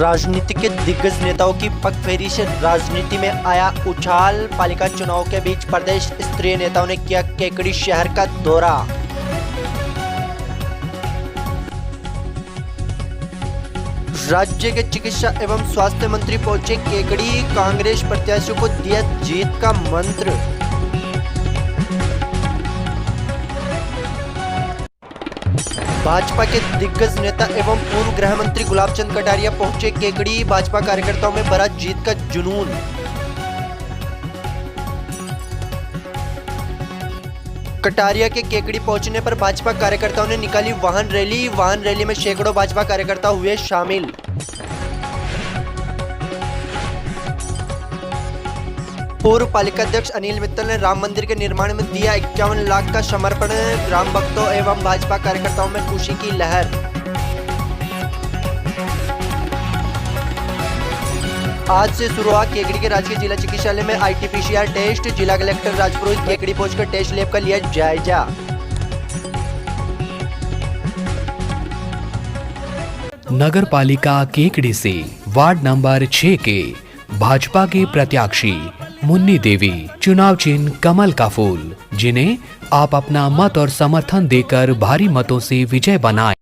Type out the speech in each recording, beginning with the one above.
राजनीति के दिग्गज नेताओं की पगफेरी से राजनीति में आया उछाल। पालिका चुनाव के बीच प्रदेश स्तरीय नेताओं ने किया केकड़ी शहर का दौरा। राज्य के चिकित्सा एवं स्वास्थ्य मंत्री पहुंचे केकड़ी, कांग्रेस प्रत्याशियों को दिया जीत का मंत्र। भाजपा के दिग्गज नेता एवं पूर्व गृह मंत्री गुलाब चंद कटारिया पहुंचे केकड़ी, भाजपा कार्यकर्ताओं में भरा जीत का जुनून। कटारिया के केकड़ी पहुंचने पर भाजपा कार्यकर्ताओं ने निकाली वाहन रैली में सैकड़ों भाजपा कार्यकर्ता हुए शामिल। पूर्व पालिका अध्यक्ष अनिल मित्तल ने राम मंदिर के निर्माण में दिया 51 लाख का समर्पण। ग्राम भक्तों एवं भाजपा कार्यकर्ताओं में खुशी की लहर। आज से शुरू हुआ केकड़ी के राजकीय जिला चिकित्सालय में RT-PCR टेस्ट। जिला कलेक्टर राजपुरोहित केकड़ी पहुंचकर टेस्ट लैब का लिया जायजा। नगर पालिका केकड़ी से वार्ड नंबर 6 के भाजपा के प्रत्याशी मुन्नी देवी, चुनाव चिन्ह कमल का फूल, जिन्हें आप अपना मत और समर्थन देकर भारी मतों से विजय बनाएं।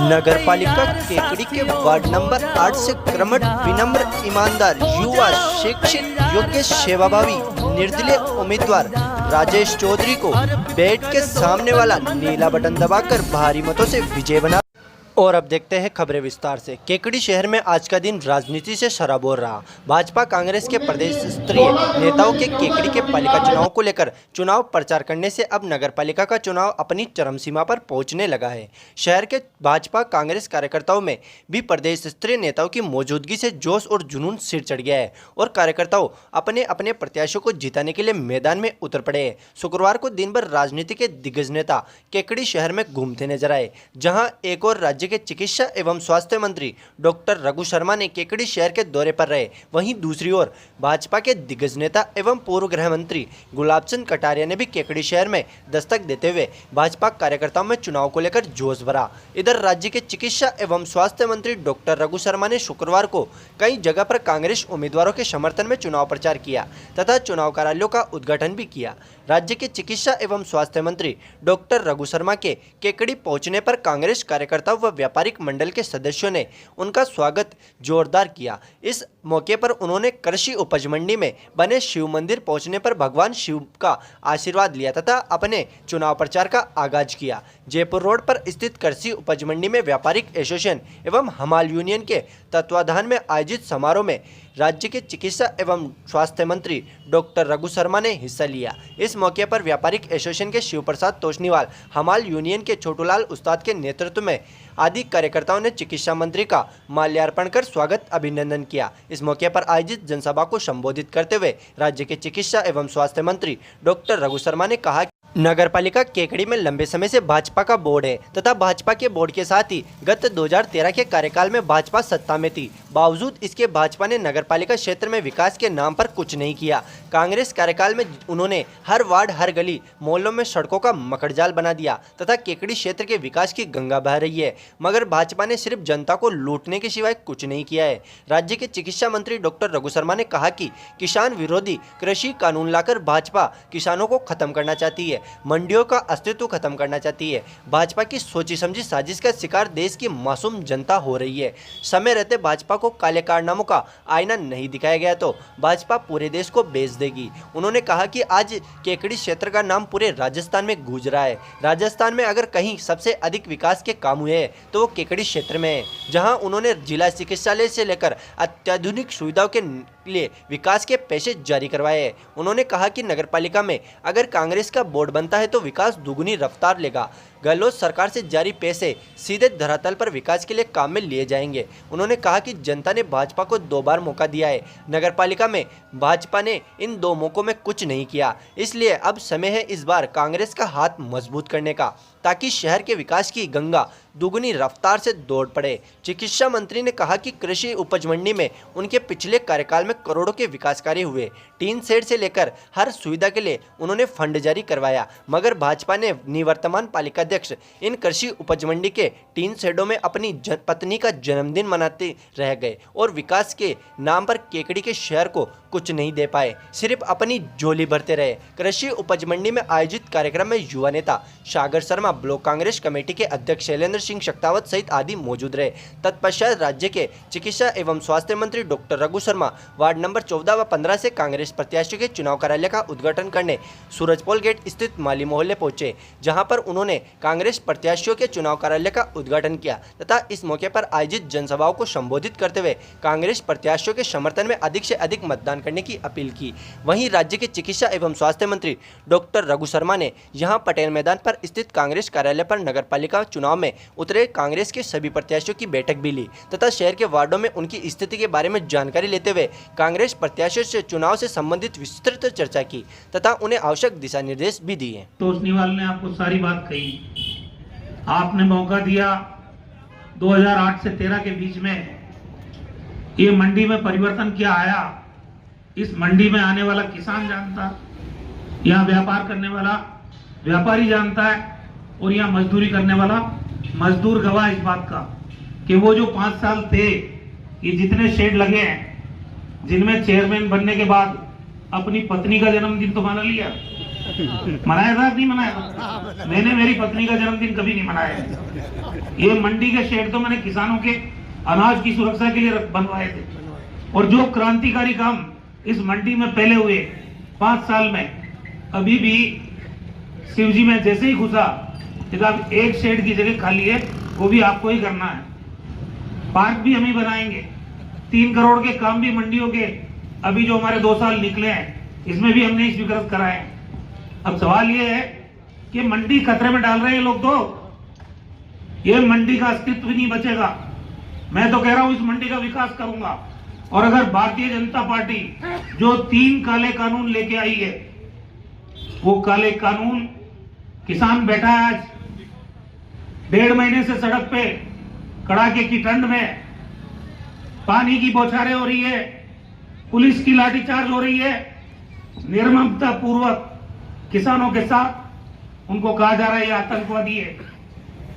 नगर पालिका केकड़ी के वार्ड नंबर 8 से कर्मठ, विनम्र, ईमानदार, युवा, शिक्षित, योग्य, सेवाभावी, निर्दलीय उम्मीदवार राजेश चौधरी को बेड के सामने वाला नीला बटन दबाकर भारी मतों से विजय बना। और अब देखते हैं खबरें विस्तार से। केकड़ी शहर में आज का दिन राजनीति से सराबोर रहा। भाजपा कांग्रेस के प्रदेश स्तरीय नेताओं के केकड़ी के पालिका चुनाव को लेकर चुनाव प्रचार करने से अब नगर पालिका का चुनाव अपनी चरम सीमा पर पहुंचने लगा है। शहर के भाजपा कांग्रेस कार्यकर्ताओं में भी प्रदेश स्तरीय नेताओं की मौजूदगी से जोश और जुनून सिर चढ़ गया है और कार्यकर्ताओं अपने अपने प्रत्याशियों को जिताने के लिए मैदान में उतर पड़े हैं। शुक्रवार को दिन भर राजनीति के दिग्गज नेता केकड़ी शहर में घूमते नजर आए, जहाँ एक और राज्य के चिकित्सा एवं स्वास्थ्य मंत्री डॉक्टर रघु शर्मा ने केकड़ी शहर के दौरे पर रहे। वहीं दूसरी ओर भाजपा के दिग्गज नेता एवं पूर्व गृह मंत्री गुलाब चंद कटारिया ने भी केकड़ी शहर में दस्तक देते हुए भाजपा कार्यकर्ताओं में चुनाव को लेकर जोश भरा। इधर राज्य के चिकित्सा एवं स्वास्थ्य मंत्री डॉक्टर रघु शर्मा ने शुक्रवार को कई जगह पर कांग्रेस उम्मीदवारों के समर्थन में चुनाव प्रचार किया तथा चुनाव कार्यालयों का उद्घाटन भी किया। राज्य के चिकित्सा एवं स्वास्थ्य मंत्री डॉक्टर रघु शर्मा के केकड़ी पहुंचने पर कांग्रेस कार्यकर्ताओं व व्यापारिक मंडल के सदस्यों ने उनका स्वागत जोरदार किया। इस मौके पर उन्होंने कृषि उपज मंडी में बने शिव मंदिर पहुंचने पर भगवान शिव का आशीर्वाद लिया तथा अपने चुनाव प्रचार का आगाज किया। जयपुर रोड पर स्थित कृषि उपज मंडी में व्यापारिक एसोसिएशन एवं हमाल यूनियन के तत्वाधान में आयोजित समारोह में राज्य के चिकित्सा एवं स्वास्थ्य मंत्री डॉक्टर रघु शर्मा ने हिस्सा लिया। इस मौके पर व्यापारिक एसोसिएशन के शिव प्रसाद तोशनीवाल, हमाल यूनियन के छोटूलाल उस्ताद के नेतृत्व में आदि कार्यकर्ताओं ने चिकित्सा मंत्री का माल्यार्पण कर स्वागत अभिनंदन किया। इस मौके पर आयोजित जनसभा को संबोधित करते हुए राज्य के चिकित्सा एवं स्वास्थ्य मंत्री डॉक्टर रघु शर्मा ने कहा, नगर पालिका केकड़ी में लंबे समय से भाजपा का बोर्ड है तथा भाजपा के बोर्ड के साथ ही गत 2013 के कार्यकाल में भाजपा सत्ता में थी। बावजूद इसके भाजपा ने नगर पालिका क्षेत्र में विकास के नाम पर कुछ नहीं किया। कांग्रेस कार्यकाल में उन्होंने हर वार्ड, हर गली, मोहल्लों में सड़कों का मकड़जाल बना दिया तथा केकड़ी क्षेत्र के विकास की गंगा बह रही है, मगर भाजपा ने सिर्फ जनता को लूटने के सिवाय कुछ नहीं किया है। राज्य के चिकित्सा मंत्री डॉक्टर रघु शर्मा ने कहा कि किसान विरोधी कृषि कानून लाकर भाजपा किसानों को खत्म करना चाहती है, मंडियों का अस्तित्व खत्म करना चाहती है। भाजपा की सोची समझी साजिश का शिकार देश की मासूम जनता हो रही है। समय रहते भाजपा को काले कारनामों का आईना नहीं दिखाया गया तो भाजपा पूरे देश को बेच देगी। उन्होंने कहा कि आज केकड़ी क्षेत्र का नाम पूरे राजस्थान में गूंज रहा है। राजस्थान में अगर कहीं सबसे अधिक विकास के काम हुए हैं तो वो केकड़ी क्षेत्र में है, जहां उन्होंने जिला चिकित्सालय से लेकर अत्याधुनिक सुविधाओं के लिए विकास के पैसे जारी करवाए हैं। उन्होंने कहा कि नगरपालिका में अगर कांग्रेस का बोर्ड बनता है तो विकास दुगुनी रफ्तार लेगा। गहलोत सरकार से जारी पैसे सीधे धरातल पर विकास के लिए काम में लिए जाएंगे। उन्होंने कहा कि जनता ने भाजपा को 2 बार मौका दिया है। नगरपालिका में भाजपा ने इन 2 मौकों में कुछ नहीं किया, इसलिए अब समय है इस बार कांग्रेस का हाथ मजबूत करने का। ताकि शहर के विकास की गंगा दुगनी रफ्तार से दौड़ पड़े। चिकित्सा मंत्री ने कहा कि कृषि उपज मंडी में उनके पिछले कार्यकाल में करोड़ों के विकास कार्य हुए। टीन शेड से लेकर हर सुविधा के लिए उन्होंने फंड जारी करवाया, मगर भाजपा ने निवर्तमान पालिकाध्यक्ष इन कृषि उपज मंडी के टीन शेडों में अपनी पत्नी का जन्मदिन मनाते रह गए और विकास के नाम पर केकड़ी के शहर को कुछ नहीं दे पाए, सिर्फ अपनी झोली भरते रहे। कृषि उपज मंडी में आयोजित कार्यक्रम में युवा नेता सागर शर्मा, ब्लॉक कांग्रेस कमेटी के अध्यक्ष शैलेंद्र सिंह शक्तावत सहित आदि मौजूद रहे। तत्पश्चात राज्य के चिकित्सा एवं स्वास्थ्य मंत्री doctor Raghu Sharma ward number 14 व 15 से कांग्रेस प्रत्याशियों के चुनाव कार्यालय का उद्घाटन करने सूरजपोल गेट स्थित माली मोहल्ले पहुंचे, जहां पर उन्होंने कांग्रेस प्रत्याशियों के चुनाव कार्यालय का उद्घाटन किया तथा इस मौके पर आयोजित जनसभाओं को संबोधित करते हुए कांग्रेस प्रत्याशियों के समर्थन में अधिक से अधिक मतदान करने की अपील की। वहीं राज्य के चिकित्सा एवं स्वास्थ्य मंत्री डॉक्टर रघु शर्मा ने यहां पटेल मैदान पर स्थित कांग्रेस कार्यालय पर नगरपालिका चुनाव में उतरे कांग्रेस के सभी प्रत्याशियों की बैठक भी ली तथा शहर के वार्डों में उनकी स्थिति के बारे में जानकारी लेते हुए कांग्रेस प्रत्याशियों से चुनाव से संबंधित विस्तृत चर्चा की तथा उन्हें आवश्यक दिशा निर्देश भी दिए। तोषनीवाल ने आपको सारी बात कही, आपने मौका दिया 2008 से 13 के बीच में ये मंडी में परिवर्तन क्या आया, इस मंडी में आने वाला किसान जानता, यहाँ व्यापार करने वाला व्यापारी जानता है और यहाँ मजदूरी करने वाला मजदूर गवाह इस बात का कि वो जो 5 साल थे, ये जितने शेड लगे हैं, जिनमें चेयरमैन बनने के बाद अपनी पत्नी का जन्मदिन तो मना लिया, मनाया था नहीं मनाया? मैंने मेरी पत्नी का जन्मदिन कभी नहीं मनाया। ये मंडी के शेड तो मैंने किसानों के अनाज की सुरक्षा के लिए बनवाए थे और जो क्रांतिकारी काम इस मंडी में पहले हुए 5 साल में, अभी भी शिवजी में जैसे ही घुसा अब एक शेड की जगह खाली है, वो भी आपको ही करना है। पार्क भी हम ही बनाएंगे, 3 करोड़ के काम भी मंडियों के अभी जो हमारे 2 साल निकले हैं इसमें भी हमने स्वीकृत कराए। अब सवाल ये है कि मंडी खतरे में डाल रहे हैं लोग, तो ये मंडी का अस्तित्व भी नहीं बचेगा। मैं तो कह रहा हूं इस मंडी का विकास करूंगा और अगर भारतीय जनता पार्टी जो 3 काले कानून लेके आई है, वो काले कानून किसान बैठा है आज 1.5 महीने से सड़क पे कड़ाके की ठंड में, पानी की बौछारें हो रही है, पुलिस की लाठीचार्ज हो रही है, निर्ममता पूर्वक किसानों के साथ उनको कहा जा रहा है ये आतंकवादी है।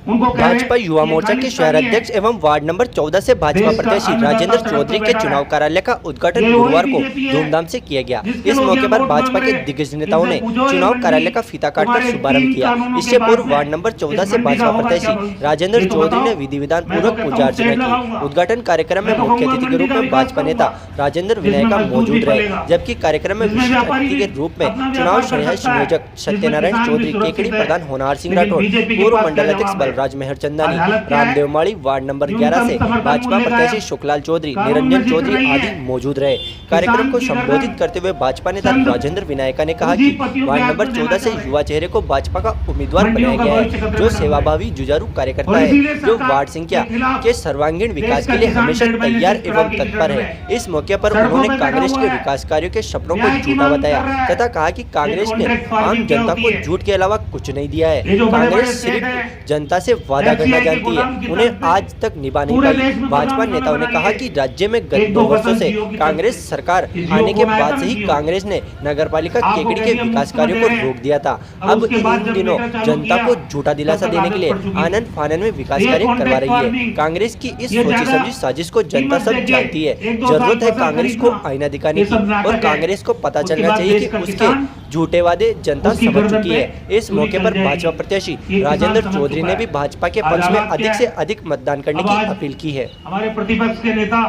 भाजपा युवा मोर्चा के शहर अध्यक्ष एवं वार्ड नंबर 14 से भाजपा प्रत्याशी राजेंद्र चौधरी के चुनाव कार्यालय का उद्घाटन गुरुवार को धूमधाम से किया गया। इस मौके पर भाजपा के दिग्गज नेताओं ने चुनाव कार्यालय का फीता काटकर शुभारंभ किया। इससे पूर्व वार्ड नंबर 14 से भाजपा प्रत्याशी राजेंद्र चौधरी ने विधि विधान पूर्वक पूजा अर्चना की। उद्घाटन कार्यक्रम में मुख्य अतिथि के रूप में भाजपा नेता राजेंद्र विनायका मौजूद रहे, जबकि कार्यक्रम में विशिष्ट अतिथि के रूप में चुनाव संयोजक सत्यनारायण चौधरी, केकड़ी प्रधान होनहार सिंह राठौर, पूर्व मंडल अध्यक्ष राज मेहरचंदानी, रामदेव माड़ी वार्ड नंबर 11 से भाजपा प्रत्याशी शुक्लाल चौधरी, निरंजन चौधरी आदि मौजूद रहे। कार्यक्रम को संबोधित करते हुए भाजपा नेता राजेंद्र विनायका ने कहा कि वार्ड नंबर 14 से युवा चेहरे को भाजपा का उम्मीदवार बनाया गया है, जो सेवाभावी जुझारू कार्यकर्ता है, जो वार्ड संख्या के सर्वांगीण विकास के लिए हमेशा तैयार एवं तत्पर है। इस मौके पर उन्होंने कांग्रेस के विकास कार्यों के सपनों को झूठा बताया तथा कहा कि कांग्रेस ने आम जनता को झूठ के अलावा कुछ नहीं दिया है। कांग्रेस सिर्फ जनता से वादा करना जानती है, उन्हें आज तक निभा नहीं पाई। भाजपा नेताओं ने कहा कि राज्य में गत 2 वर्षों से कांग्रेस सरकार आने के बाद से ही कांग्रेस ने नगरपालिका केकड़ी के विकास कार्यों को रोक दिया था। अब इन दिनों जनता को झूठा दिलासा देने के लिए आनंद फानन में विकास कार्य करवा रही है। कांग्रेस की इस सोची समझी साजिश को जनता सब जानती है। जरूरत है कांग्रेस को आईना दिखाने की और कांग्रेस को पता चलना चाहिए कि उसके झूठे वादे जनता समझ चुकी है। इस मौके पर भाजपा प्रत्याशी राजेंद्र चौधरी ने भी भाजपा के पक्ष में अधिक से अधिक मतदान करने की अपील की है। हमारे प्रतिपक्ष के नेता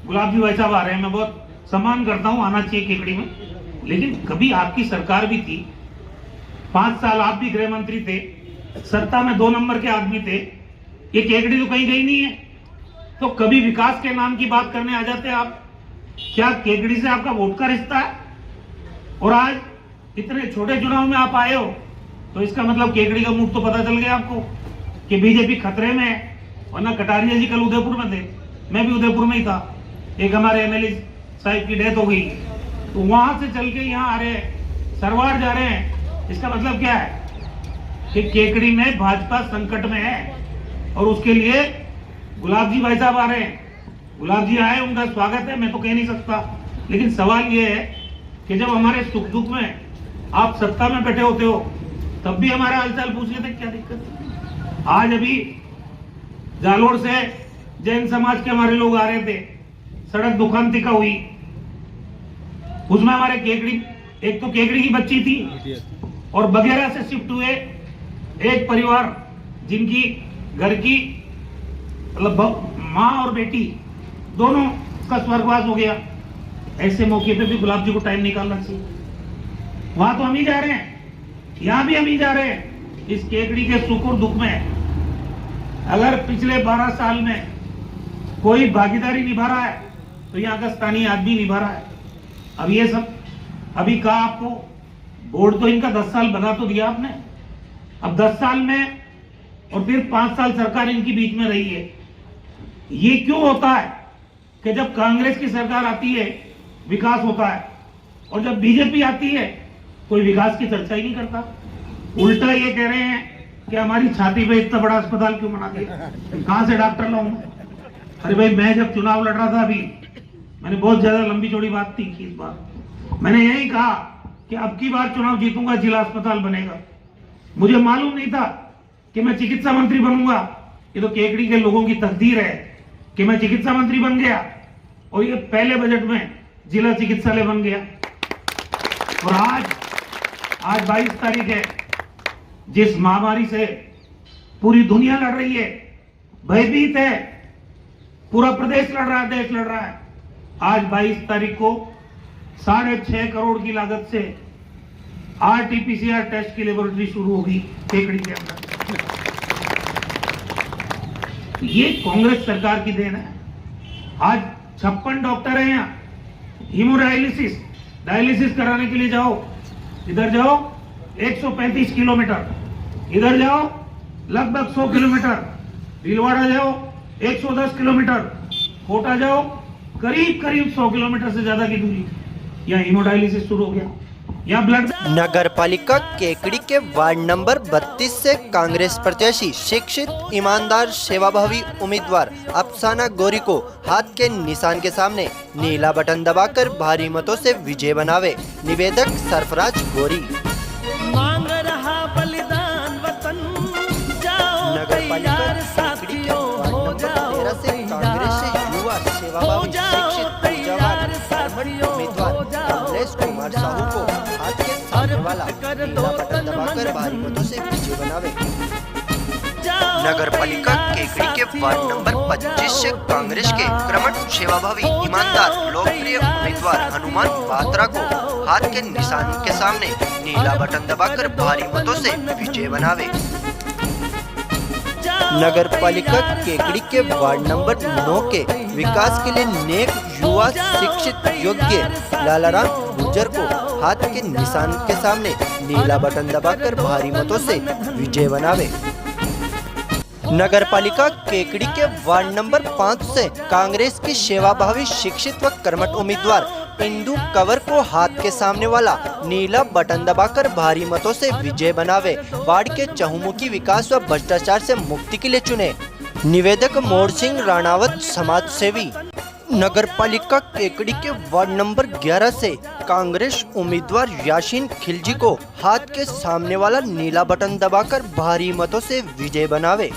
गुलाब जी भाई साहब आ रहे हैं, मैं बहुत सम्मान करता हूं, आना चाहिए केकड़ी में, लेकिन कभी आपकी सरकार भी थी, 5 साल आप भी गृह मंत्री थे, सत्ता में 2 नंबर के आदमी थे, ये केकड़ी तो कहीं गई नहीं है, तो कभी विकास के नाम की बात करने आ जाते आप। क्या केकड़ी से आपका वोट का रिश्ता है? और आज इतने छोटे चुनाव में आप आए हो, तो इसका मतलब केकड़ी का मुख तो पता चल गया आपको कि बीजेपी खतरे में है। वरना कटारिया जी कल उदयपुर में थे, मैं भी उदयपुर में ही था, एक हमारे एमएलए साहब की डेथ हो गई, तो वहां से चल के यहाँ आ रहे हैं, सरवार जा रहे हैं। इसका मतलब क्या है? कि केकड़ी में भाजपा संकट में है और उसके लिए गुलाब जी भाई साहब आ रहे हैं। गुलाब जी आए, उनका स्वागत है, मैं तो कह नहीं सकता, लेकिन सवाल ये है कि जब हमारे सुख दुख में आप सत्ता में बैठे होते हो तब भी हमारा हालचाल पूछ लेते, क्या दिक्कत है? आज अभी जालोर से जैन समाज के हमारे लोग आ रहे थे, सड़क दुखांतिका हुई, उसमें हमारे केकड़ी, एक तो केकड़ी की बच्ची थी और बगेरा से शिफ्ट हुए एक परिवार जिनकी घर की मतलब माँ और बेटी दोनों का स्वर्गवास हो गया। ऐसे मौके पे भी गुलाब जी को टाइम निकालना चाहिए। वहां तो हम ही जा रहे हैं, यहां भी हम ही जा रहे हैं। इस केकड़ी के सुख और दुख में अगर पिछले 12 साल में कोई भागीदारी निभा रहा है तो यहाँ का स्थानीय आदमी निभा रहा है। अब ये सब अभी कहा आपको, बोर्ड तो इनका 10 साल बना तो दिया आपने, अब 10 साल में और फिर 5 साल सरकार इनकी बीच में रही है। ये क्यों होता है कि जब कांग्रेस की सरकार आती है विकास होता है और जब बीजेपी आती है कोई विकास की चर्चा ही नहीं करता। उल्टा ये कह रहे हैं कि हमारी छाती पे इतना बड़ा अस्पताल क्यों बना दिया, कहां से डॉक्टर लाऊं? अरे भाई, मैं जब चुनाव लड़ रहा था अभी, मैंने बहुत ज्यादा लंबी चौड़ी बात थी कि इस बार मैंने यही कहा कि अब की बार चुनाव जीतूंगा, जिला अस्पताल बनेगा। मुझे मालूम नहीं था कि मैं चिकित्सा मंत्री बनूंगा। ये तो केकड़ी के लोगों की तकदीर है कि मैं चिकित्सा मंत्री बन गया और ये पहले बजट में जिला चिकित्सालय बन गया। और आज 22 तारीख है, जिस महामारी से पूरी दुनिया लड़ रही है, भयभीत है, पूरा प्रदेश लड़ रहा है, देश लड़ रहा है। आज 22 तारीख को 6.5 करोड़ की लागत से RT-PCR टेस्ट की लेबोरेटरी शुरू होगी केकड़ी के अंदर। ये कांग्रेस सरकार की देन है। आज 56 डॉक्टर हैं यहाँ। डायलिसिस कराने के लिए जाओ, इधर जाओ 135 किलोमीटर, इधर जाओ लगभग 100 किलोमीटर, भीलवाड़ा जाओ 110 किलोमीटर, कोटा जाओ करीब 100 किलोमीटर से ज्यादा की दूरी। यहाँ हीमोडायलिसिस शुरू हो गया, यहाँ ब्लड। नगर पालिका केकड़ी के वार्ड नंबर 32 से कांग्रेस प्रत्याशी शिक्षित, ईमानदार, सेवाभावी उम्मीदवार अफसाना गोरी को हाथ के निशान के सामने नीला बटन दबाकर भारी मतों से विजय बनावे। निवेदक सरफराज गोरी। मांग रहा बलिदान वतन, जाओ नगर पालिका केकड़ी के वार्ड नंबर 13 से कांग्रेस से युवा, सेवाभावी, शिक्षित, जवान, उम्मीदवार कमलेश कुमार साहू को हाथ के सामने वाला नीला बटन दबाकर भारी मतों से विजय बनावे। नगर पालिका केकड़ी के वार्ड नंबर 25 से कांग्रेस के कर्मठ, सेवाभावी, ईमानदार, लोकप्रिय उम्मीदवार हनुमान बात्रा को हाथ के निशान के सामने नीला बटन दबाकर भारी मतों से विजय बनावे। नगर पालिका केकड़ी के वार्ड नंबर 9 के विकास के लिए नेक, युवा, शिक्षित, योग्य लालाराम गुर्जर को हाथ के निशान के सामने नीला बटन दबाकर भारी मतों से विजय बनावे। नगर पालिका केकड़ी के वार्ड नंबर 5 से कांग्रेस की सेवाभावी, शिक्षित व कर्मठ उम्मीदवार इंदु कंवर को हाथ के सामने वाला नीला बटन दबाकर भारी मतों से विजय बनावे। वार्ड के चहुमुखी विकास व भ्रष्टाचार से मुक्ति के लिए चुने। निवेदक मोर सिंह राणावत, समाज सेवी। नगर पालिका केकड़ी के वार्ड नंबर 11 से कांग्रेस उम्मीदवार यासीन खिलजी को हाथ के सामने वाला नीला बटन दबाकर भारी मतों से विजय बनावे।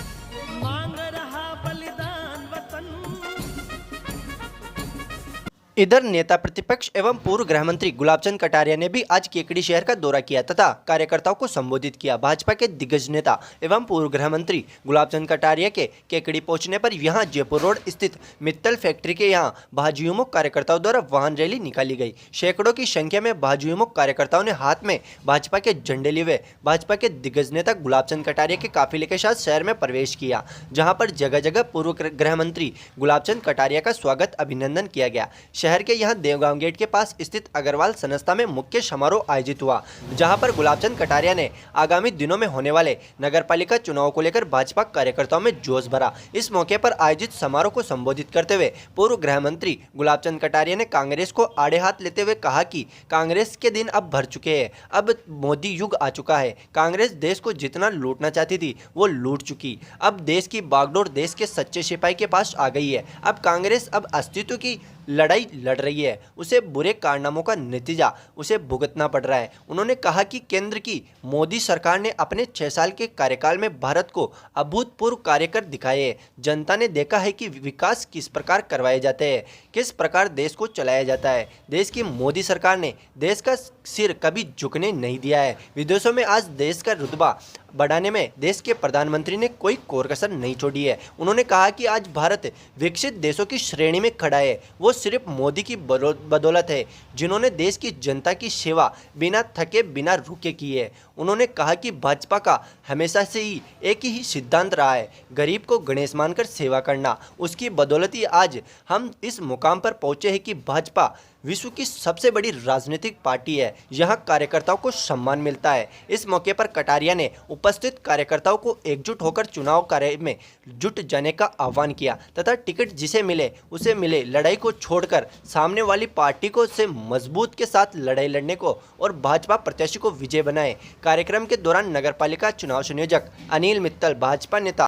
इधर नेता प्रतिपक्ष एवं पूर्व गृह मंत्री गुलाबचंद कटारिया ने भी आज केकड़ी शहर का दौरा किया तथा कार्यकर्ताओं को संबोधित किया। भाजपा के दिग्गज नेता एवं पूर्व गृह मंत्री गुलाबचंद कटारिया के केकड़ी पहुंचने पर यहां जयपुर रोड स्थित मित्तल फैक्ट्री के यहां भाजयुमो कार्यकर्ताओं द्वारा वाहन रैली निकाली गई। सैकड़ों की संख्या में भाजयुमो कार्यकर्ताओं ने हाथ में भाजपा के झंडे लिए हुए भाजपा के दिग्गज नेता गुलाबचंद कटारिया के काफिले के साथ शहर में प्रवेश किया, जहाँ पर जगह जगह पूर्व गृह मंत्री गुलाबचंद कटारिया का स्वागत, अभिनंदन किया गया। शहर के यहाँ देवगांव गेट के पास स्थित अग्रवाल संस्था में मुख्य समारोह आयोजित हुआ, जहां पर गुलाबचंद कटारिया ने आगामी दिनों में होने वाले नगरपालिका चुनाव को लेकर भाजपा कार्यकर्ताओं में जोश भरा। इस मौके पर आयोजित समारोह को संबोधित करते हुए पूर्व गृह मंत्री गुलाबचंद कटारिया ने कांग्रेस को आड़े हाथ लेते हुए कहा कि कांग्रेस के दिन अब भर चुके हैं, अब मोदी युग आ चुका है। कांग्रेस देश को जितना लूटना चाहती थी वो लूट चुकी, अब देश की बागडोर देश के सच्चे सिपाही के पास आ गई है। अब कांग्रेस अब अस्तित्व की लड़ाई लड़ रही है, उसे बुरे कारनामों का नतीजा उसे भुगतना पड़ रहा है। उन्होंने कहा कि केंद्र की मोदी सरकार ने अपने 6 साल के कार्यकाल में भारत को अभूतपूर्व कार्य कर दिखाए हैं। जनता ने देखा है कि विकास किस प्रकार करवाए जाते हैं, किस प्रकार देश को चलाया जाता है। देश की मोदी सरकार ने देश का सिर कभी झुकने नहीं दिया है। विदेशों में आज देश का रुतबा बढ़ाने में देश के प्रधानमंत्री ने कोई कोर कसर नहीं छोड़ी है। उन्होंने कहा कि आज भारत विकसित देशों की श्रेणी में खड़ा है, वो सिर्फ मोदी की बदौलत है, जिन्होंने देश की जनता की सेवा बिना थके बिना रुके की है। उन्होंने कहा कि भाजपा का हमेशा से ही एक ही सिद्धांत रहा है, गरीब को गणेश मानकर सेवा करना। उसकी बदौलत ही आज हम इस मुकाम पर पहुंचे हैं कि भाजपा विश्व की सबसे बड़ी राजनीतिक पार्टी है, यहाँ कार्यकर्ताओं को सम्मान मिलता है। इस मौके पर कटारिया ने उपस्थित कार्यकर्ताओं को एकजुट होकर चुनाव कार्य में जुट जाने का आह्वान किया तथा टिकट जिसे मिले उसे मिले, लड़ाई को छोड़कर सामने वाली पार्टी को से मजबूत के साथ लड़ाई लड़ने को और भाजपा प्रत्याशी को विजय बनाए। कार्यक्रम के दौरान नगरपालिका चुनाव संयोजक अनिल मित्तल, भाजपा नेता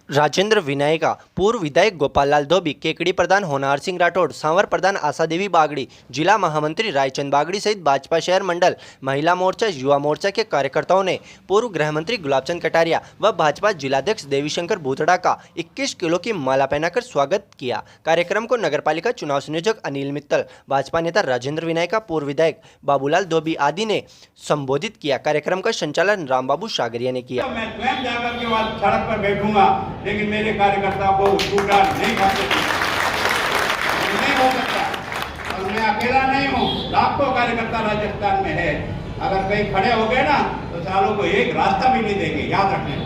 राजेंद्र विनायका, पूर्व विधायक गोपाल लाल धोबी, केकड़ी प्रधान होनार सिंह राठौड़, सांवर प्रधान आशा देवी बागड़ी, जिला महामंत्री रायचंद बागड़ी सहित भाजपा शहर मंडल, महिला मोर्चा, युवा मोर्चा के कार्यकर्ताओं ने पूर्व गृह मंत्री गुलाबचंद कटारिया व भाजपा जिलाध्यक्ष देवीशंकर भूतड़ा का 21 किलो की माला पहनाकर स्वागत किया। कार्यक्रम को नगरपालिका चुनाव संयोजक अनिल मित्तल, भाजपा नेता राजेंद्र विनायका, पूर्व विधायक बाबूलाल धोबी आदि ने संबोधित किया। कार्यक्रम का संचालन रामबाबू सागरिया ने किया। मैं स्वयं जाकर के वहाँ सड़क पर बैठूंगा, लेकिन मेरे कार्यकर्ता को टूटा नहीं खा सकते, नहीं हो सकता। और मैं अकेला नहीं हूँ, लाखों कार्यकर्ता राजस्थान में है। अगर कहीं खड़े हो गए ना तो सालों को एक रास्ता भी नहीं देंगे, याद रखना।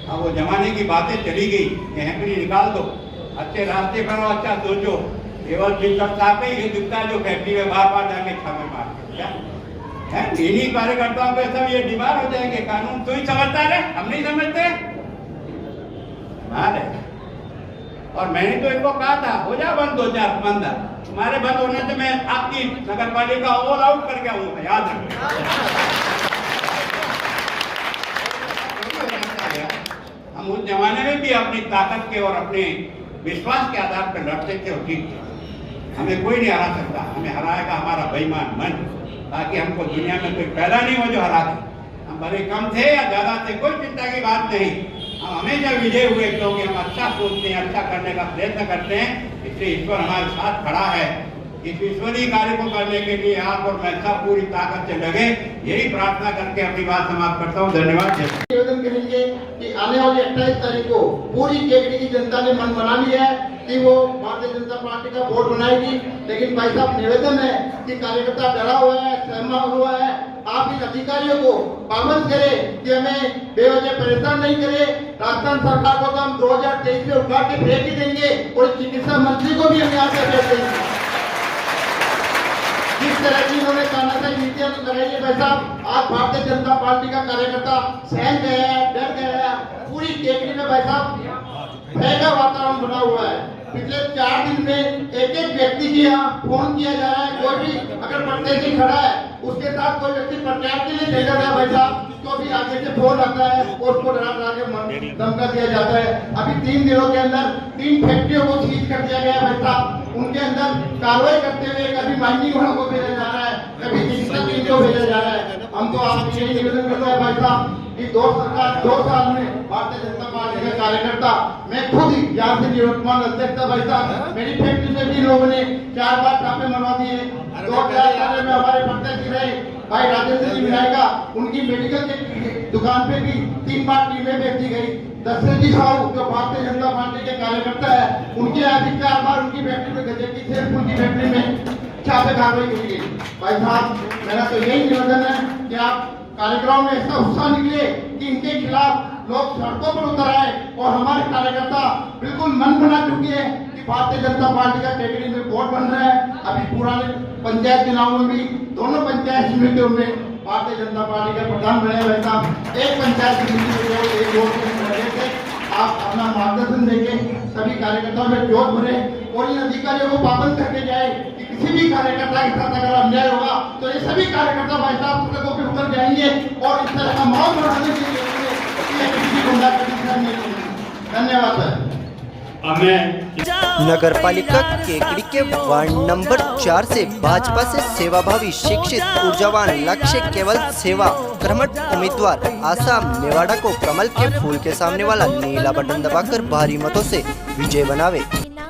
अब वो जमाने की बातें चली गई, ये हेमरी निकाल दो, अच्छे रास्ते पर हो, अच्छा सोचो। केवल जिनका साफ ही ये दिखता है जो फैक्ट्री में बार बार जाके छापे मारते क्या है। इन्हीं कार्यकर्ताओं पे सब ये बीमार हो जाएंगे। कानून तू ही समझता है, हम नहीं समझते। और मैंने तो इनको कहा था हो जा बंद 2015, तुम्हारे बंद होने से मैं आपकी नगरपालिका ऑल आउट करके आऊंगा, याद रखना। हम उस जमाने में भी अपनी ताकत के और अपने विश्वास के आधार पर लड़ते थे और ठीक थे। हमें कोई नहीं हरा सकता, हमें हराएगा हमारा बेईमान मन, ताकि हमको दुनिया में कोई पैदा नहीं हो जो हरा दे। हम भले कम थे या ज्यादा थे, कोई चिंता की बात नहीं, हम हमेशा विजय हुए, क्योंकि हम अच्छा सोचते हैं, अच्छा करने का प्रयत्न करते हैं। इसलिए ईश्वर हमारे साथ खड़ा है। इस ईश्वरीय कार्य को करने के लिए आप और मैं सब पूरी ताकत से लगे, यही प्रार्थना करके अपनी बात समाप्त करता हूँ। धन्यवाद। निवेदन करेंगे कि आने वाली 28 तारीख को पूरी केकड़ी की जनता ने मन बना लिया है कि वो भारतीय जनता पार्टी का वोट बनाएगी। लेकिन भाई साहब निवेदन है कि कार्यकर्ता डरा हुआ है, सहमा हुआ है, आप इन अधिकारियों को पाबंद करें कि हमें बेवजह परेशान नहीं करे। राजस्थान सरकार को तो हम 2023 में उठा के फेंक ही देंगे और चिकित्सा मंत्री को भी हम यहाँ से फेंक देंगे। जिस तरह की उन्होंने तानाशाही नीतियां लगाई है भाई साहब, आज भारतीय जनता पार्टी का कार्यकर्ता सहम गया है, डर गया है। पूरी केकड़ी में भाई साहब भय का वातावरण बना हुआ है। पिछले 4 दिन में एक एक व्यक्ति के यहाँ फोन किया जा रहा है। कोई भी अगर प्रत्याशी खड़ा है उसके साथ कोई व्यक्ति प्रचार के लिए भेजा जाए भाई साहब, तो भी आगे से फोन आता है और उसको डरा के धमका दिया जाता है। अभी 3 दिनों के अंदर 3 फैक्ट्रियों को सीज कर दिया गया भाई साहब। उनके अंदर कार्रवाई करते हुए कभी माइनिंग वालों को भेजा जा रहा है, कभी चिकित्सा टीम को भेजा जा रहा है। हम तो आपसे यही निवेदन करते हैं भाई साहब कि 2 साल में भारतीय जनता पार्टी का कार्यकर्ता, मैं खुद ही यहाँ से निवर्तमान अध्यक्ष था भाई साहब, मेरी फैक्ट्री में भी लोगों ने 4 बार छापे मरवा दिए। 2011 में हमारे प्रत्याशी रहे भाई राजेंद्र जी विनायका, उनकी मेडिकल की दुकान पे भी 3 बार टीमें भेज दी गई। दशरथ जी साहू जो भारतीय जनता पार्टी के कार्यकर्ता है, उनके यहाँ भी 4 बार उनकी फैक्ट्री में गजब की थे, उनकी फैक्ट्री में छापे कार्रवाई की गई। भाई साहब मेरा तो यही निवेदन है कि आप कार्यक्रम में ऐसा उत्साह निकले कि इनके खिलाफ लोग सड़कों पर उतर आए और हमारे कार्यकर्ता बिल्कुल मन बना चुके हैं कि भारतीय जनता पार्टी का टेकरी में वोट बन रहा है। अभी पुराने पंचायत चुनाव में भी दोनों पंचायत समितियों में भारतीय जनता पार्टी के प्रधान बने हुए साहब एक पंचायत समिति में एक वोट लगे थे। आप अपना मार्गदर्शन देंगे, सभी कार्यकर्ताओं में जोश भरे और इन अधिकारियों को पाबंद करके जाए कि किसी भी कार्यकर्ता के साथ अगर अन्याय होगा तो ये सभी कार्यकर्ता भाई साहब सड़कों पर उतर जाएंगे और इस तरह का माहौल बढ़ाने के लिए किसी गुंडागर्दी से नहीं होगी। धन्यवाद सर। नगर पालिका केकड़ी के वार्ड नंबर 4 से भाजपा से सेवाभावी शिक्षित ऊर्जावान लक्ष्य केवल सेवा कर्मठ उम्मीदवार आसाम नेवाड़ा को कमल के फूल के सामने वाला नीला बटन दबाकर भारी मतों से विजय बनावे।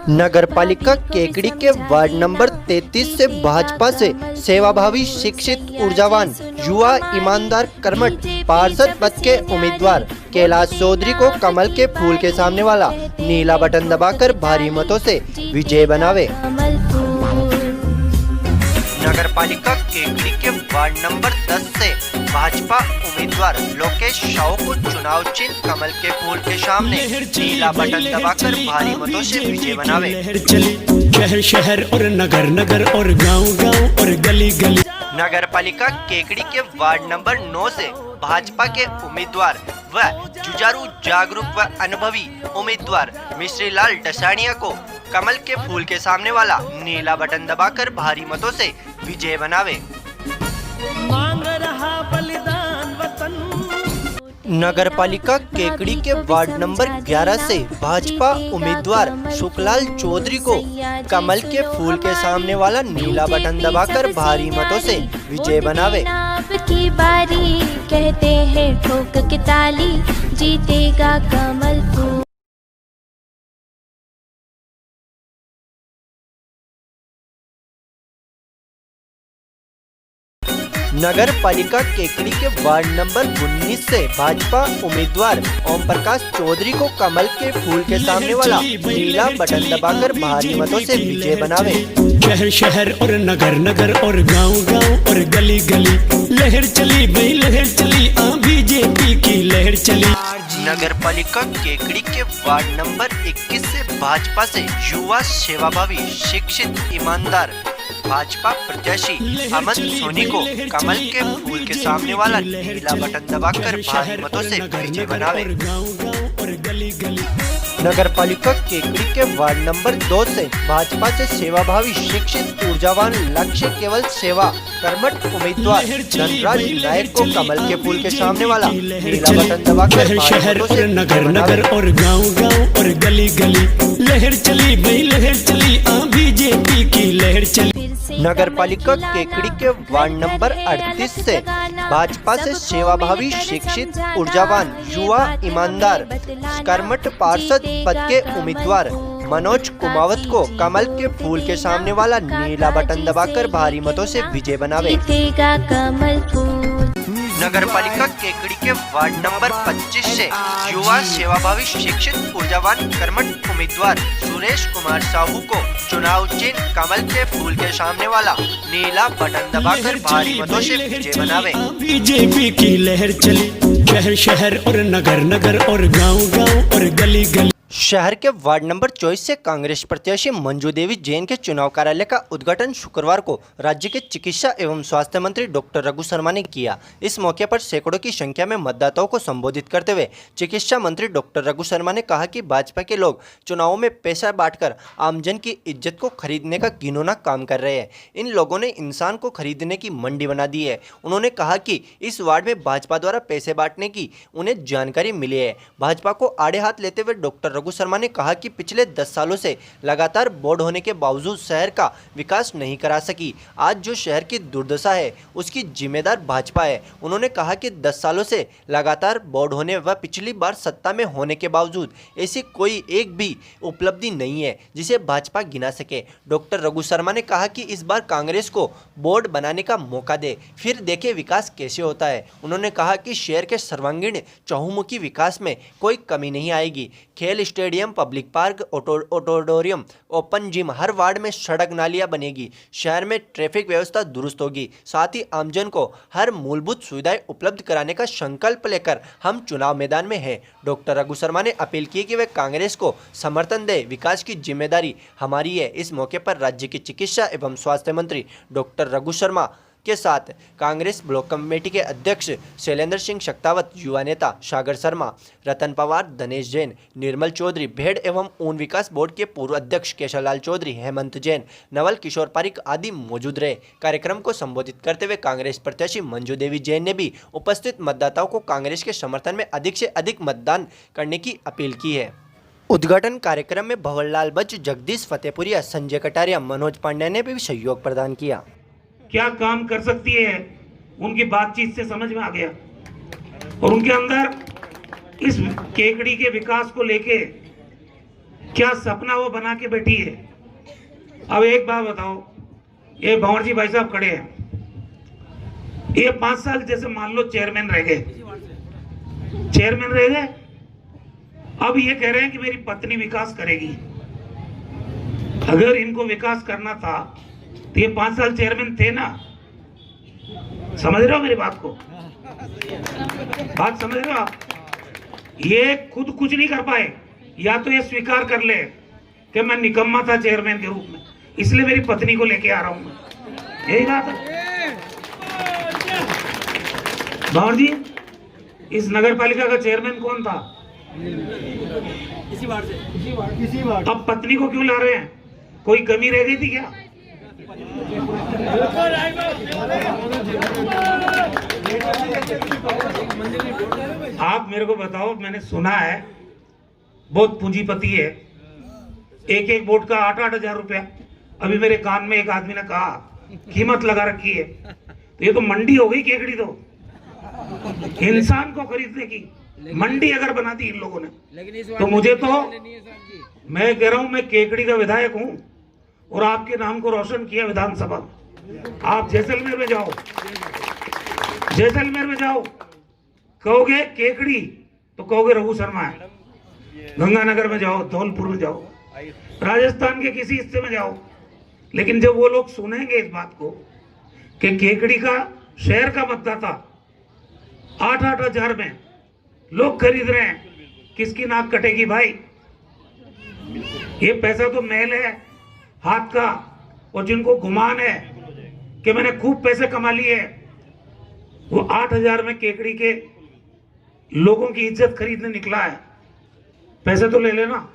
नगर पालिका केकड़ी के वार्ड नंबर 33 से भाजपा से सेवाभावी शिक्षित ऊर्जावान युवा ईमानदार कर्मठ पार्षद पद के उम्मीदवार कैलाश चौधरी को कमल के फूल के सामने वाला नीला बटन दबाकर भारी मतों से विजय बनावे। नगर पालिका केकड़ी के वार्ड नंबर 10 से भाजपा उम्मीदवार लोकेश साहू को चुनाव चिन्ह कमल के फूल के सामने नीला बटन दबाकर भारी मतों से विजय बनावे। शहर शहर और नगर नगर और गांव गांव और गली गली। नगर पालिका केकड़ी के वार्ड नंबर 9 से भाजपा के उम्मीदवार व जुझारू जागरूक व अनुभवी उम्मीदवार मिश्री लाल डसानिया को कमल के फूल के सामने वाला नीला बटन दबाकर भारी मतों से विजय बनावे। मांग रहा बलिदान वतन। नगर पालिका केकड़ी के वार्ड नंबर 11 से भाजपा उम्मीदवार सुखलाल चौधरी को कमल के फूल के सामने वाला नीला बटन दबाकर भारी मतों से विजय बनावे। की बारी कहते हैं ठोक के ताली जीतेगा कमल फूल। नगर पालिका केकड़ी के वार्ड नंबर 19 से भाजपा उम्मीदवार ओम प्रकाश चौधरी को कमल के फूल के सामने वाला नीला बटन दबाकर भारी मतों से विजय बनावे। शहर शहर और नगर नगर और गांव गांव और गली गली लहर चली भाई लहर चली बीजेपी की लहर चली। नगर पालिका केकड़ी के वार्ड नंबर 21 से भाजपा से युवा सेवाभावी शिक्षित ईमानदार भाजपा प्रत्याशी अमन सोनी को कमल के फूल के सामने वाला नीला बटन दबाकर भारी मतों से विजय बनावे। नगर पालिका केकड़ी के वार्ड नंबर 2 से भाजपा से सेवाभावी शिक्षित ऊर्जावान लक्ष्य केवल सेवा कर्मठ उम्मीदवार धनराज नायक को कमल के फूल के सामने वाला नीला बटन दबाकर शहर और नगर नगर और गांव गांव और गली गली लहर चली भाई लहर चली बीजेपी की लहर चली। नगर पालिका केकड़ी के वार्ड नंबर 38 से भाजपा से सेवाभावी शिक्षित ऊर्जावान युवा ईमानदार कर्मठ पार्षद पद के उम्मीदवार मनोज कुमावत को कमल के फूल के सामने वाला नीला बटन दबाकर भारी मतों से विजय बनावे। नगर पालिका केकड़ी के वार्ड नंबर 25 से युवा सेवाभावी शिक्षित ऊर्जावान कर्मठ उम्मीदवार सुरेश कुमार साहू को चुनाव चिन्ह कमल के फूल के सामने वाला नीला बटन दबाकर भारी मतों से विजय बनावे। बीजेपी की लहर चली शहर शहर और नगर नगर और गांव गांव और गली गली। शहर के वार्ड नंबर 24 से कांग्रेस प्रत्याशी मंजू देवी जैन के चुनाव कार्यालय का उद्घाटन शुक्रवार को राज्य के चिकित्सा एवं स्वास्थ्य मंत्री डॉक्टर रघु शर्मा ने किया। इस मौके पर सैकड़ों की संख्या में मतदाताओं को संबोधित करते हुए चिकित्सा मंत्री डॉक्टर रघु शर्मा ने कहा कि भाजपा के लोग चुनावों में पैसा बांटकर आमजन की इज्जत को खरीदने का घिनौना काम कर रहे हैं। इन लोगों ने इंसान को खरीदने की मंडी बना दी है। उन्होंने कहा कि इस वार्ड में भाजपा द्वारा पैसे बांटने की उन्हें जानकारी मिली है। भाजपा को आड़े हाथ लेते हुए डॉक्टर रघु शर्मा ने कहा कि पिछले 10 सालों से लगातार बोर्ड होने के बावजूद शहर का विकास नहीं करा सकी। आज जो शहर की दुर्दशा है उसकी जिम्मेदार भाजपा है। उन्होंने कहा कि 10 सालों से लगातार बोर्ड होने व पिछली बार सत्ता में होने के बावजूद ऐसी कोई एक भी उपलब्धि नहीं है जिसे भाजपा गिना सके। डॉक्टर रघु शर्मा ने कहा कि इस बार कांग्रेस को बोर्ड बनाने का मौका दे, फिर देखे विकास कैसे होता है। उन्होंने कहा कि शहर के सर्वांगीण चहुमुखी विकास में कोई कमी नहीं आएगी। खेल stadium, public park, auditorium, open gym, हर वार्ड में सड़क नालियां बनेगी। शहर में ट्रैफिक व्यवस्था दुरुस्त होगी। साथ ही आमजन को हर मूलभूत सुविधाएं उपलब्ध कराने का संकल्प लेकर हम चुनाव मैदान में हैं। डॉक्टर रघु शर्मा ने अपील की कि वे कांग्रेस को समर्थन दे, विकास की जिम्मेदारी हमारी है। इस मौके पर राज्य के चिकित्सा एवं स्वास्थ्य मंत्री डॉक्टर रघु शर्मा के साथ कांग्रेस ब्लॉक कमेटी के अध्यक्ष शैलेंद्र सिंह शक्तावत, युवा नेता सागर शर्मा, रतन पवार, धनेश जैन, निर्मल चौधरी, भेड़ एवं ऊन विकास बोर्ड के पूर्व अध्यक्ष केशवलाल चौधरी, हेमंत जैन, नवल किशोर पारिक आदि मौजूद रहे। कार्यक्रम को संबोधित करते हुए कांग्रेस प्रत्याशी मंजू देवी जैन ने भी उपस्थित मतदाताओं को कांग्रेस के समर्थन में अधिक से अधिक मतदान करने की अपील की है। उद्घाटन कार्यक्रम में भंवरलाल बच, जगदीश फतेहपुरिया, संजय कटारिया, मनोज पांडे ने भी सहयोग प्रदान किया। क्या काम कर सकती है उनकी बातचीत से समझ में आ गया और उनके अंदर इस केकड़ी के विकास को लेके क्या सपना वो बना के बैठी है। अब एक बात बताओ, ये भंवर जी भाई साहब खड़े हैं, ये 5 साल जैसे मान लो चेयरमैन रह गए, अब ये कह रहे हैं कि मेरी पत्नी विकास करेगी। अगर इनको विकास करना था तो ये 5 साल चेयरमैन थे ना। समझ रहे हो मेरी बात को? बात समझ रहे हो आप? ये खुद कुछ नहीं कर पाए, या तो ये स्वीकार कर ले कि मैं निकम्मा था चेयरमैन के रूप में, इसलिए मेरी पत्नी को लेके आ रहा हूं मैं। यही बात है भंवर जी। इस नगर पालिका का चेयरमैन कौन था? इसी बार। अब पत्नी को क्यों ला रहे हैं? कोई कमी रह गई थी क्या? आप मेरे को बताओ, मैंने सुना है बहुत पूंजीपति है, एक वोट का 8-8 हजार रुपया। अभी मेरे कान में एक आदमी ने कहा कीमत लगा रखी है, तो ये तो मंडी हो गई केकड़ी। तो इंसान को खरीदने की मंडी अगर बना दी इन लोगों ने, तो मुझे तो, मैं कह रहा हूं, मैं केकड़ी का विधायक हूं और आपके नाम को रोशन किया विधानसभा। आप जैसलमेर में जाओ, कहोगे केकड़ी तो कहोगे रघु शर्मा है। गंगानगर में जाओ, धौलपुर में जाओ, राजस्थान के किसी हिस्से में जाओ, लेकिन जब वो लोग सुनेंगे इस बात को कि केकड़ी का शहर का मतदाता 8-8 हजार में लोग खरीद रहे हैं, किसकी नाक कटेगी भाई? ये पैसा तो महल है हाथ का, और जिनको गुमान है कि मैंने खूब पैसे कमा लिए, वो 8 हजार में केकड़ी के लोगों की इज्जत खरीदने निकला है। पैसे तो ले लेना,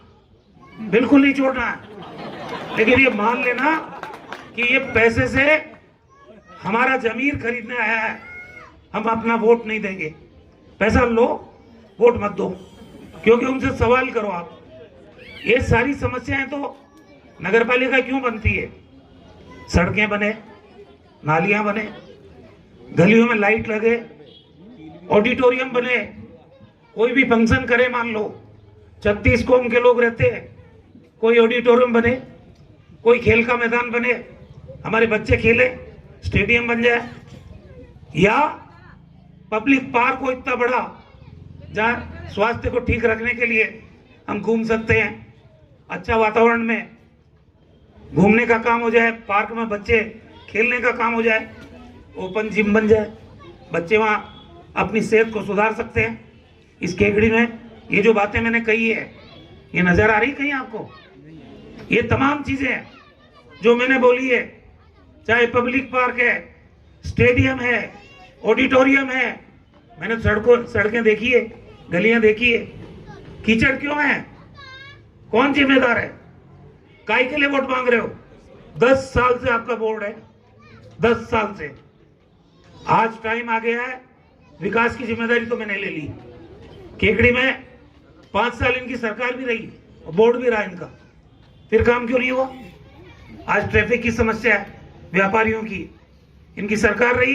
बिल्कुल नहीं छोड़ना है, लेकिन ये मान लेना कि ये पैसे से हमारा जमीर खरीदने आया है, हम अपना वोट नहीं देंगे। पैसा लो, वोट मत दो, क्योंकि उनसे सवाल करो आप। ये सारी समस्याएं तो नगरपालिका क्यों बनती है? सड़कें बने, नालियां बने, गलियों में लाइट लगे, ऑडिटोरियम बने, कोई भी फंक्शन करे, मान लो 36 कौम के लोग रहते हैं, कोई ऑडिटोरियम बने, कोई खेल का मैदान बने, हमारे बच्चे खेले, स्टेडियम बन जाए, या पब्लिक पार्क हो इतना बड़ा जहाँ स्वास्थ्य को ठीक रखने के लिए हम घूम सकते हैं, अच्छा वातावरण में घूमने का काम हो जाए, पार्क में बच्चे खेलने का काम हो जाए, ओपन जिम बन जाए, बच्चे वहाँ अपनी सेहत को सुधार सकते हैं। इस केकड़ी में ये जो बातें मैंने कही है, ये नजर आ रही कहीं आपको? ये तमाम चीजें जो मैंने बोली है, चाहे पब्लिक पार्क है, स्टेडियम है, ऑडिटोरियम है, मैंने सड़कें देखी है, गलियां देखी है, कीचड़ क्यों है? कौन जिम्मेदार है? काहे के लिए वोट मांग रहे हो? 10 साल से आपका बोर्ड है, 10 साल से। आज टाइम आ गया है, विकास की जिम्मेदारी तो मैंने ले ली। केकड़ी में 5 साल इनकी सरकार भी रही और बोर्ड भी रहा इनका, फिर काम क्यों नहीं हुआ? आज ट्रैफिक की समस्या है, व्यापारियों की, इनकी सरकार रही,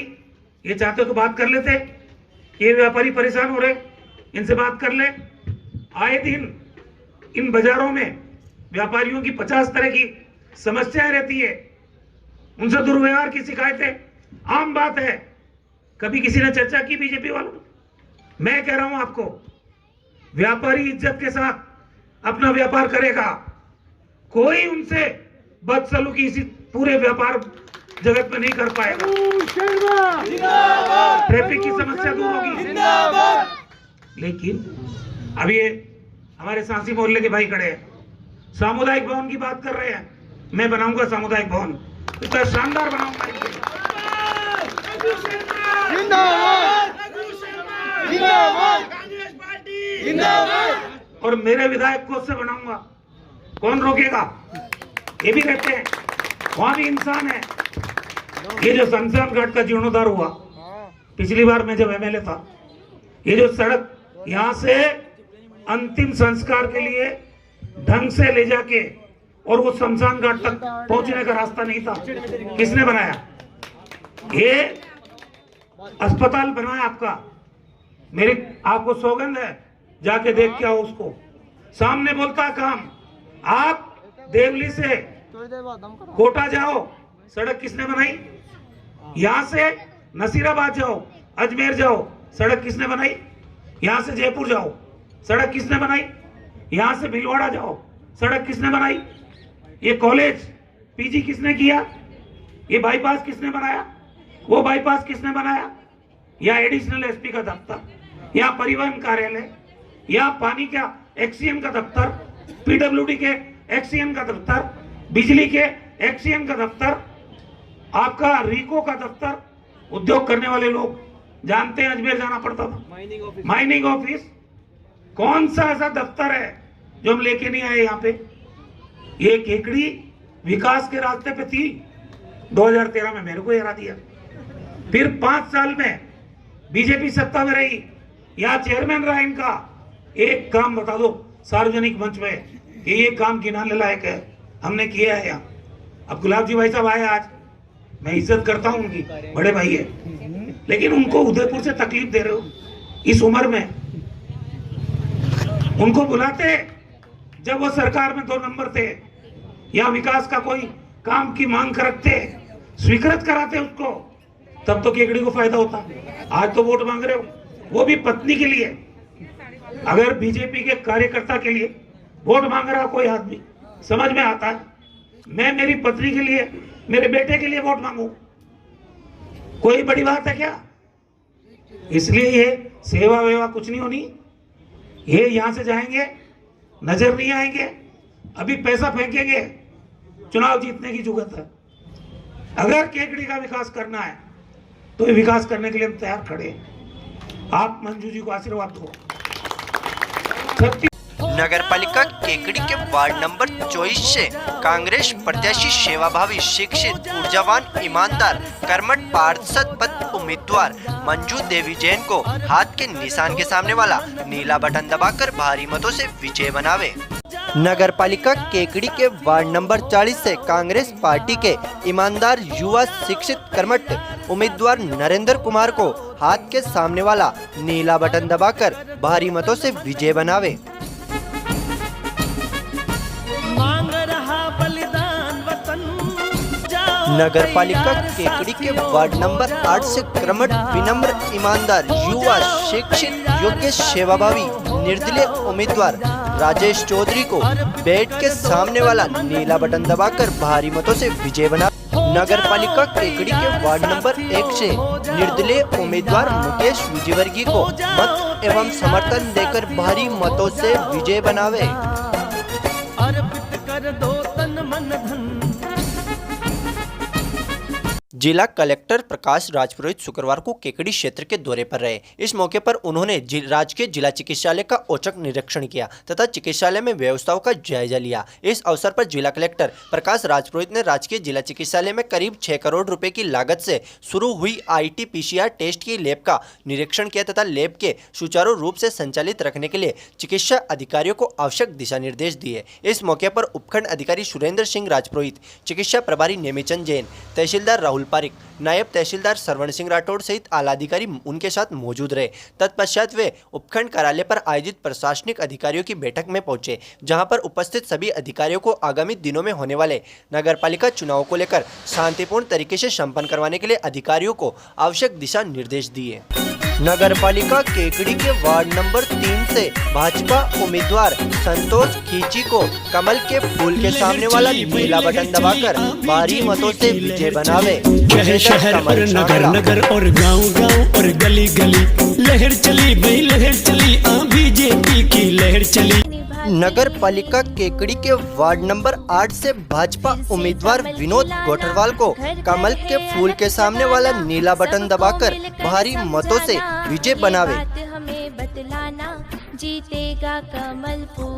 ये चाहते तो बात कर लेते। ये व्यापारी परेशान हो रहे, इनसे बात कर ले। आए दिन इन बाजारों में व्यापारियों की 50 तरह की समस्याएं रहती है, उनसे दुर्व्यवहार की शिकायतें आम बात है। कभी किसी ने चर्चा की बीजेपी वालों? मैं कह रहा हूं आपको, व्यापारी इज्जत के साथ अपना व्यापार करेगा, कोई उनसे बदसलूकी इसी पूरे व्यापार जगत में नहीं कर पाएगा। ट्रैफिक की समस्या दूर होगी। लेकिन अब ये हमारे सांसी मोहल्ले के भाई खड़े हैं, सामुदायिक भवन की बात कर रहे हैं। मैं बनाऊंगा सामुदायिक भवन, इतना शानदार बनाऊंगा। और मेरे विधायक को उससे बनाऊंगा, कौन रोकेगा? ये भी रहते हैं, वहां भी इंसान है। ये जो शमशान घाट का जीर्णोद्धार हुआ पिछली बार मैं जब एमएलए था, ये जो सड़क यहां से अंतिम संस्कार के लिए ढंग से ले जाके और वो शमशान घाट तक पहुंचने का रास्ता नहीं था, किसने बनाया? ये अस्पताल बनाया आपका, मेरी आपको सौगंध है, जाके देख के आओ उसको। सामने बोलता है काम। आप देवली से कोटा जाओ, सड़क किसने बनाई? यहां से नसीराबाद जाओ, अजमेर जाओ, सड़क किसने बनाई? यहां से जयपुर जाओ, सड़क किसने बनाई? यहां से भीलवाड़ा जाओ, सड़क किसने बनाई? ये कॉलेज पीजी किसने किया? ये बाईपास किसने बनाया? वो बाईपास किसने बनाया? या एडिशनल एसपी का दफ्तर, या परिवहन कार्यालय, या पानी का एक्सीएम का दफ्तर, पीडब्ल्यूडी के एक्सीएम का दफ्तर, बिजली के एक्सीएम का दफ्तर, आपका रीको का दफ्तर। उद्योग करने वाले लोग जानते हैं अजमेर जाना पड़ता था, माइनिंग ऑफिस। कौन सा ऐसा दफ्तर है जो हम लेके नहीं आए यहाँ पे? ये केकड़ी विकास के रास्ते पे थी, 2013 में मेरे को हरा दिया। फिर 5 साल में बीजेपी सत्ता में रही, यहाँ चेयरमैन रहा इनका। एक काम बता दो सार्वजनिक मंच पे कि ये काम गिनाने लायक है, हमने किया है यहाँ। अब गुलाब जी भाई साहब आए आज, मैं इज्जत करता हूँ उनकी, बड़े भाई है, लेकिन उनको उदयपुर से तकलीफ दे रहे हो इस उम्र में। उनको बुलाते जब वो सरकार में 2 नंबर थे, या विकास का कोई काम की मांग रखते, स्वीकृत कराते उसको, तब तो केकड़ी को फायदा होता। आज तो वोट मांग रहे हो, वो भी पत्नी के लिए। अगर बीजेपी के कार्यकर्ता के लिए वोट मांग रहा कोई आदमी, समझ में आता है। मैं मेरी पत्नी के लिए, मेरे बेटे के लिए वोट मांगू, कोई बड़ी बात है क्या? इसलिए ये सेवा वेवा कुछ नहीं होनी। ये यहां से जाएंगे, नजर नहीं आएंगे, अभी पैसा फेंकेंगे, चुनाव जीतने की जुगत है। अगर केकड़ी का विकास करना है तो ये विकास करने के लिए हम तैयार खड़े हैं। आप मंजू जी को आशीर्वाद दो। नगर पालिका केकड़ी के वार्ड नंबर 24 से कांग्रेस प्रत्याशी सेवाभावी, शिक्षित, ऊर्जावान, ईमानदार, कर्मठ पार्षद पद उम्मीदवार मंजू देवी जैन को हाथ के निशान के सामने वाला नीला बटन दबाकर भारी मतों से विजय बनावे। नगर पालिका केकड़ी के वार्ड नंबर 40 से कांग्रेस पार्टी के ईमानदार, युवा, शिक्षित, कर्मठ उम्मीदवार नरेंद्र कुमार को हाथ के सामने वाला नीला बटन दबाकर भारी मतों से विजय बनावे। नगर पालिका केकड़ी के वार्ड नंबर 8 से कर्मठ, विनम्र, ईमानदार, युवा, शिक्षित, योग्य, सेवाभावी, निर्दलीय उम्मीदवार राजेश चौधरी को बेड के सामने वाला नीला बटन दबाकर भारी मतों से विजय बना। नगर पालिका केकड़ी के वार्ड नंबर 1 से निर्दलीय उम्मीदवार मुकेश विजयवर्गीय को मत एवं समर्थन देकर भारी मतों से विजय बनावे। जिला कलेक्टर प्रकाश राजपुरोहित शुक्रवार को केकड़ी क्षेत्र के दौरे पर रहे। इस मौके पर उन्होंने राजकीय जिला चिकित्सालय का औचक निरीक्षण किया तथा चिकित्सालय में व्यवस्थाओं का जायजा लिया। इस अवसर पर जिला कलेक्टर प्रकाश राजपुरोहित ने राजकीय जिला चिकित्सालय में करीब 6 करोड़ रुपए की लागत से शुरू हुई RT-PCR टेस्ट की लैब का निरीक्षण किया तथा लैब के सुचारू रूप से संचालित रखने के लिए चिकित्सा अधिकारियों को आवश्यक दिशा निर्देश दिए। इस मौके पर उपखंड अधिकारी सुरेंद्र सिंह राजपुरोहित, चिकित्सा प्रभारी नेमीचंद जैन, तहसीलदार राहुल पारिक, नायब तहसीलदार सरवण सिंह राठौड़ सहित आला अधिकारी उनके साथ मौजूद रहे। तत्पश्चात वे उपखंड कार्यालय पर आयोजित प्रशासनिक अधिकारियों की बैठक में पहुंचे, जहां पर उपस्थित सभी अधिकारियों को आगामी दिनों में होने वाले नगरपालिका चुनाव को लेकर शांतिपूर्ण तरीके से संपन्न करवाने के लिए अधिकारियों को आवश्यक दिशा निर्देश दिए। नगर पालिका केकड़ी के वार्ड नंबर 3 से भाजपा उम्मीदवार संतोष खींची को कमल के फूल के सामने वाला नीला बटन दबाकर भारी मतों से विजय बनावे। शहर शहर और नगर नगर और गांव गांव और गली गली लहर चली भाई लहर चली, बीजेपी की लहर चली। नगर पालिका केकड़ी के वार्ड नंबर 8 से भाजपा उम्मीदवार विनोद गोठरवाल को कमल के फूल के सामने वाला नीला बटन दबाकर भारी मतों से विजय बनावे। हमें बतलाना जीतेगा कमल फूल।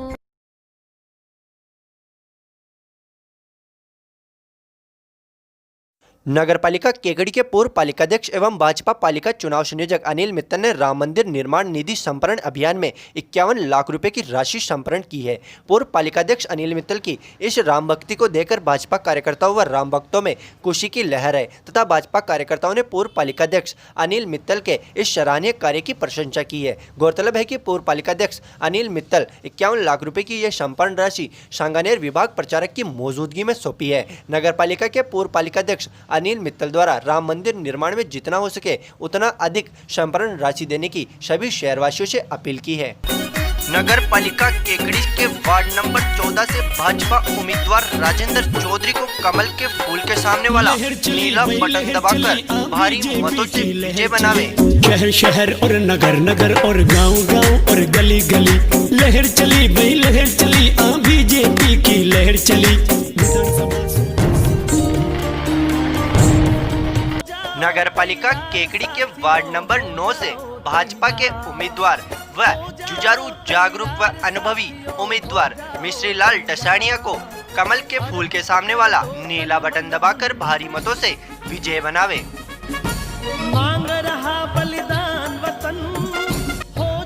नगर पालिका केकड़ी के पूर्व पालिकाध्यक्ष एवं भाजपा पालिका चुनाव संयोजक अनिल मित्तल ने राम मंदिर निर्माण निधि संपरण अभियान में 51 लाख रुपए की राशि संपरण की है। पूर्व पालिकाध्यक्ष अनिल मित्तल की इस राम भक्ति को देखकर भाजपा कार्यकर्ताओं व राम भक्तों में खुशी की लहर है तथा भाजपा कार्यकर्ताओं ने पूर्व पालिकाध्यक्ष अनिल मित्तल के इस सराहनीय कार्य की प्रशंसा की है। गौरतलब है कि पूर्व पालिकाध्यक्ष अनिल मित्तल 51 लाख रुपए की यह संपन्न राशि सांगानेर विभाग प्रचारक की मौजूदगी में सौंपी है। नगर पालिका के पूर्व पालिकाध्यक्ष अनिल मित्तल द्वारा राम मंदिर निर्माण में जितना हो सके उतना अधिक संपन्न राशि देने की सभी शहरवासियों से अपील की है। नगर पालिका केकड़ी के वार्ड नंबर 14 से भाजपा उम्मीदवार राजेंद्र चौधरी को कमल के फूल के सामने वाला नीला बटन दबाकर भारी मतों से विजय बनावे। शहर शहर और नगर नगर और गांव गांव और गली गली लहर चली भाई लहर चली, बीजेपी की लहर चली। नगर पालिका केकड़ी के वार्ड नंबर 9 से भाजपा के उम्मीदवार व जुझारू जागरूक व अनुभवी उम्मीदवार मिश्री लाल डसानिया को कमल के फूल के सामने वाला नीला बटन दबाकर भारी मतों से विजय बनावे। मांग रहा बलिदान वतन।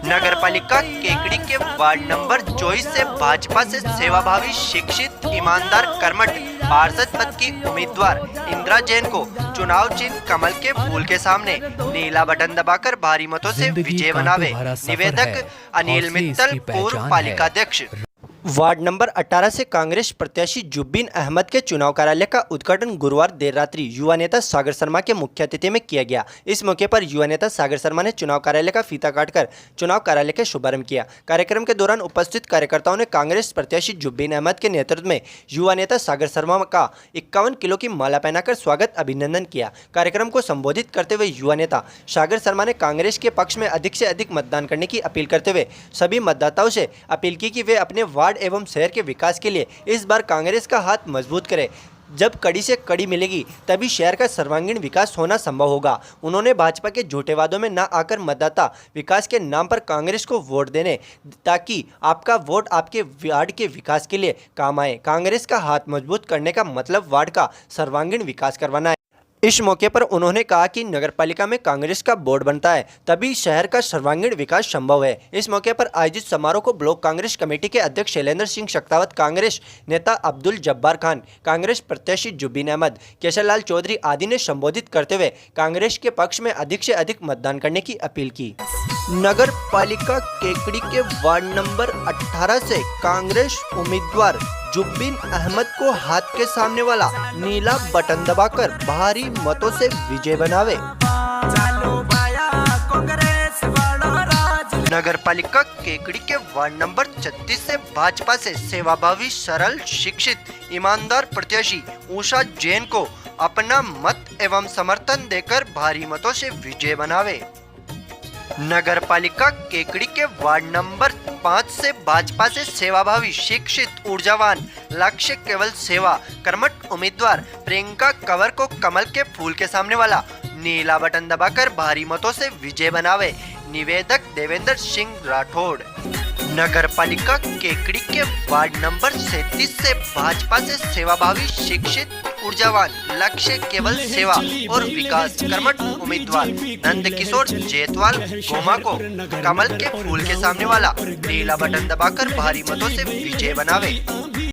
नगर पालिका केकड़ी के वार्ड नंबर 24 से भाजपा से सेवाभावी शिक्षित ईमानदार कर्मठ पार्षद पद की उम्मीदवार इंदिरा जैन को चुनाव चिन्ह कमल के फूल के सामने नीला बटन दबाकर भारी मतों से विजय बनावे। निवेदक अनिल मित्तल, पूर्व पालिकाध्यक्ष। वार्ड नंबर 18 से कांग्रेस प्रत्याशी जुब्बीन अहमद के चुनाव कार्यालय का उद्घाटन गुरुवार देर रात्रि युवा नेता सागर शर्मा के मुख्य अतिथि में किया गया। इस मौके पर युवा नेता सागर शर्मा ने चुनाव कार्यालय का फीता काटकर चुनाव कार्यालय का शुभारंभ किया। कार्यक्रम के दौरान उपस्थित कार्यकर्ताओं ने कांग्रेस प्रत्याशी जुब्बीन अहमद के नेतृत्व में युवा नेता सागर शर्मा का 51 किलो की माला पहनाकर स्वागत अभिनंदन किया। कार्यक्रम को संबोधित करते हुए युवा नेता सागर शर्मा ने कांग्रेस के पक्ष में अधिक से अधिक मतदान करने की अपील करते हुए सभी मतदाताओं से अपील की कि वे अपने वार्ड एवं शहर के विकास के लिए इस बार कांग्रेस का हाथ मजबूत करें। जब कड़ी से कड़ी मिलेगी तभी शहर का सर्वांगीण विकास होना संभव होगा। उन्होंने भाजपा के झूठे वादों में न आकर मतदाता विकास के नाम पर कांग्रेस को वोट देने ताकि आपका वोट आपके वार्ड के विकास के लिए काम आए। कांग्रेस का हाथ मजबूत करने का मतलब वार्ड का सर्वांगीण विकास करवाना है। इस मौके पर उन्होंने कहा कि नगरपालिका में कांग्रेस का बोर्ड बनता है तभी शहर का सर्वांगीण विकास संभव है। इस मौके पर आयोजित समारोह को ब्लॉक कांग्रेस कमेटी के अध्यक्ष शैलेंद्र सिंह शक्तावत, कांग्रेस नेता अब्दुल जब्बार खान, कांग्रेस प्रत्याशी जुब्बीन अहमद, केशरलाल चौधरी आदि ने संबोधित करते हुए कांग्रेस के पक्ष में अधिक से अधिक मतदान करने की अपील की। नगर पालिका केकड़ी के वार्ड नंबर 18 से कांग्रेस उम्मीदवार जुब्बीन अहमद को हाथ के सामने वाला नीला बटन दबाकर भारी मतों से विजय बनावे। नगर पालिका केकड़ी के वार्ड नंबर 36 से भाजपा से सेवाभावी सरल शिक्षित ईमानदार प्रत्याशी उषा जैन को अपना मत एवं समर्थन देकर भारी मतों से विजय बनावे। नगर पालिका केकड़ी के वार्ड नंबर 5 से भाजपा से सेवाभावी शिक्षित ऊर्जावान लक्ष्य केवल सेवा कर्मठ उम्मीदवार प्रियंका कंवर को कमल के फूल के सामने वाला नीला बटन दबाकर भारी मतों से विजय बनावे। निवेदक देवेंद्र सिंह राठौड़। नगर पालिका केकड़ी के वार्ड नंबर 37 से भाजपा से सेवाभावी शिक्षित ऊर्जावान लक्ष्य केवल सेवा और विकास कर्मठ उम्मीदवार नंद किशोर जेतवाल गोमा को कमल के फूल के सामने वाला नीला बटन दबाकर भारी मतों से विजय बनावे।